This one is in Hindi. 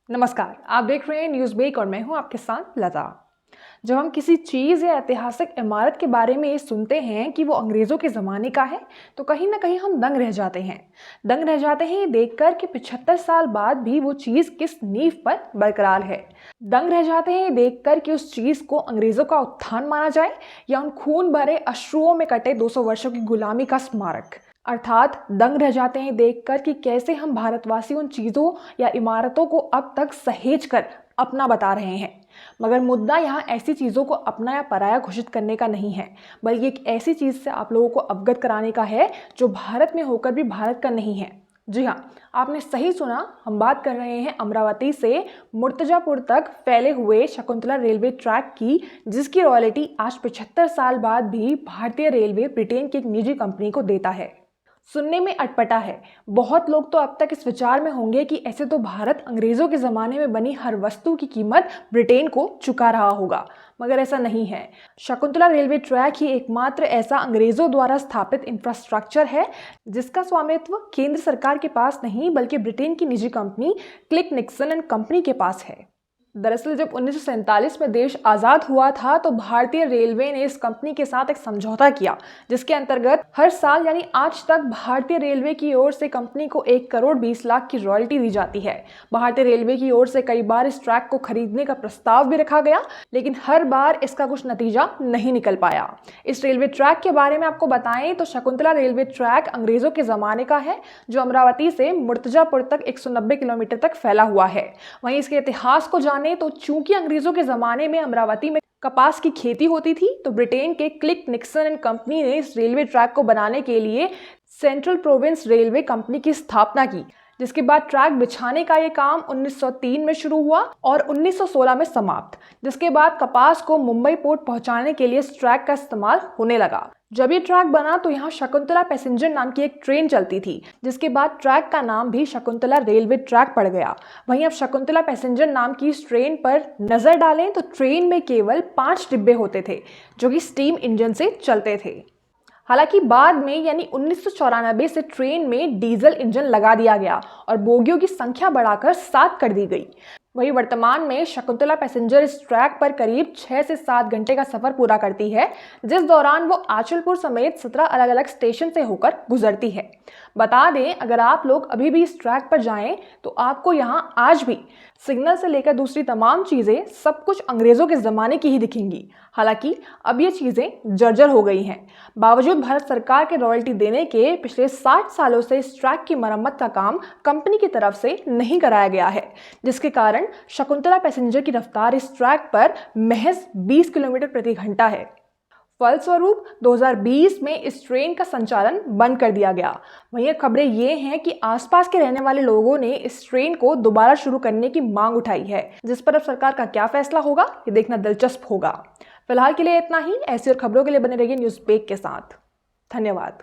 नमस्कार, आप देख रहे हैं न्यूज़ ब्रेक और मैं हूं आपके साथ लता। जब हम किसी चीज़ या ऐतिहासिक इमारत के बारे में ये सुनते हैं कि वो अंग्रेज़ों के ज़माने का है, तो कहीं ना कहीं हम दंग रह जाते हैं। दंग रह जाते हैं ये देखकर कि 75 साल बाद भी वो चीज़ किस नींव पर बरकरार है। दंग रह जाते हैं ये देखकर कि उस चीज़ को अंग्रेज़ों का उत्थान माना जाए या उन खून भरे अश्रुओं में कटे 200 वर्षों की गुलामी का स्मारक। अर्थात दंग रह जाते हैं देखकर कि कैसे हम भारतवासी उन चीज़ों या इमारतों को अब तक सहेज कर अपना बता रहे हैं। मगर मुद्दा यहाँ ऐसी चीज़ों को अपना या पराया घोषित करने का नहीं है, बल्कि एक ऐसी चीज़ से आप लोगों को अवगत कराने का है जो भारत में होकर भी भारत का नहीं है। जी हाँ, आपने सही सुना, हम बात कर रहे हैं अमरावती से मुर्तजापुर तक फैले हुए शकुंतला रेलवे ट्रैक की, जिसकी रॉयल्टी आज 75 साल बाद भी भारतीय रेलवे ब्रिटेन की एक निजी कंपनी को देता है। सुनने में अटपटा है। बहुत लोग तो अब तक इस विचार में होंगे कि ऐसे तो भारत अंग्रेजों के ज़माने में बनी हर वस्तु की कीमत ब्रिटेन को चुका रहा होगा, मगर ऐसा नहीं है। शकुंतला रेलवे ट्रैक ही एकमात्र ऐसा अंग्रेजों द्वारा स्थापित इंफ्रास्ट्रक्चर है जिसका स्वामित्व केंद्र सरकार के पास नहीं, बल्कि ब्रिटेन की निजी company click Nixon and company के पास है। दरअसल जब 1947 में देश आज़ाद हुआ था तो भारतीय रेलवे ने इस कंपनी के साथ एक समझौता किया, जिसके अंतर्गत हर साल यानी आज तक भारतीय रेलवे की ओर से कंपनी को 1 करोड़ 20 लाख की रॉयल्टी दी जाती है। भारतीय रेलवे की ओर से कई बार इस ट्रैक को खरीदने का प्रस्ताव भी रखा गया, लेकिन हर बार इसका कुछ नतीजा नहीं निकल पाया। इस रेलवे ट्रैक के बारे में आपको बताएं तो शकुंतला रेलवे ट्रैक अंग्रेजों के ज़माने का है, जो अमरावती से मुर्तजापुर तक 190 किलोमीटर तक फैला हुआ है। वहीं इसके इतिहास को जाने तो चूंकि अंग्रेजों के ज़माने में अमरावती में कपास की खेती होती थी, तो ब्रिटेन के क्लिक निक्सन एंड कंपनी ने इस रेलवे ट्रैक को बनाने के लिए सेंट्रल प्रोविंस रेलवे कंपनी की स्थापना की, जिसके बाद ट्रैक बिछाने का ये काम 1903 में शुरू हुआ और 1916 में समाप्त। जिसके बाद कपास को मुंबई पोर्ट पहुंचाने के लिए इस ट्रैक का इस्तेमाल होने लगा। जब ये ट्रैक बना तो यहाँ शकुंतला पैसेंजर नाम की एक ट्रेन चलती थी, जिसके बाद ट्रैक का नाम भी शकुंतला रेलवे ट्रैक पड़ गया। वहीं अब शकुंतला पैसेंजर नाम की इस ट्रेन पर नजर डालें तो ट्रेन में केवल 5 डिब्बे होते थे, जो कि स्टीम इंजन से चलते थे। हालांकि बाद में यानी 1994 से ट्रेन में डीजल इंजन लगा दिया गया और बोगियों की संख्या बढ़ाकर 7 कर दी गई। वही वर्तमान में शकुंतला पैसेंजर इस ट्रैक पर करीब 6 से 7 घंटे का सफर पूरा करती है, जिस दौरान वो आंचलपुर समेत 17 अलग अलग स्टेशन से होकर गुजरती है। बता दें, अगर आप लोग अभी भी इस ट्रैक पर जाएं तो आपको यहाँ आज भी सिग्नल से लेकर दूसरी तमाम चीज़ें सब कुछ अंग्रेज़ों के ज़माने की ही दिखेंगी। हालांकि अब ये चीज़ें जर्जर हो गई हैं। बावजूद भारत सरकार के रॉयल्टी देने के पिछले 60 सालों से इस ट्रैक की मरम्मत का काम कंपनी की तरफ से नहीं कराया गया है, जिसके कारण शकुंतला पैसेंजर की रफ्तार इस ट्रैक पर महज 20 किलोमीटर प्रति घंटा है। फलस्वरूप 2020 में इस ट्रेन का संचालन बंद कर दिया गया। वहीं खबरें ये हैं कि आसपास के रहने वाले लोगों ने इस ट्रेन को दोबारा शुरू करने की मांग उठाई है, जिस पर अब सरकार का क्या फैसला होगा ये देखना दिलचस्प होगा। फिलहाल के लिए इतना ही। ऐसी और खबरों के लिए बने रहिए न्यूज़ ब्रेक के साथ। धन्यवाद।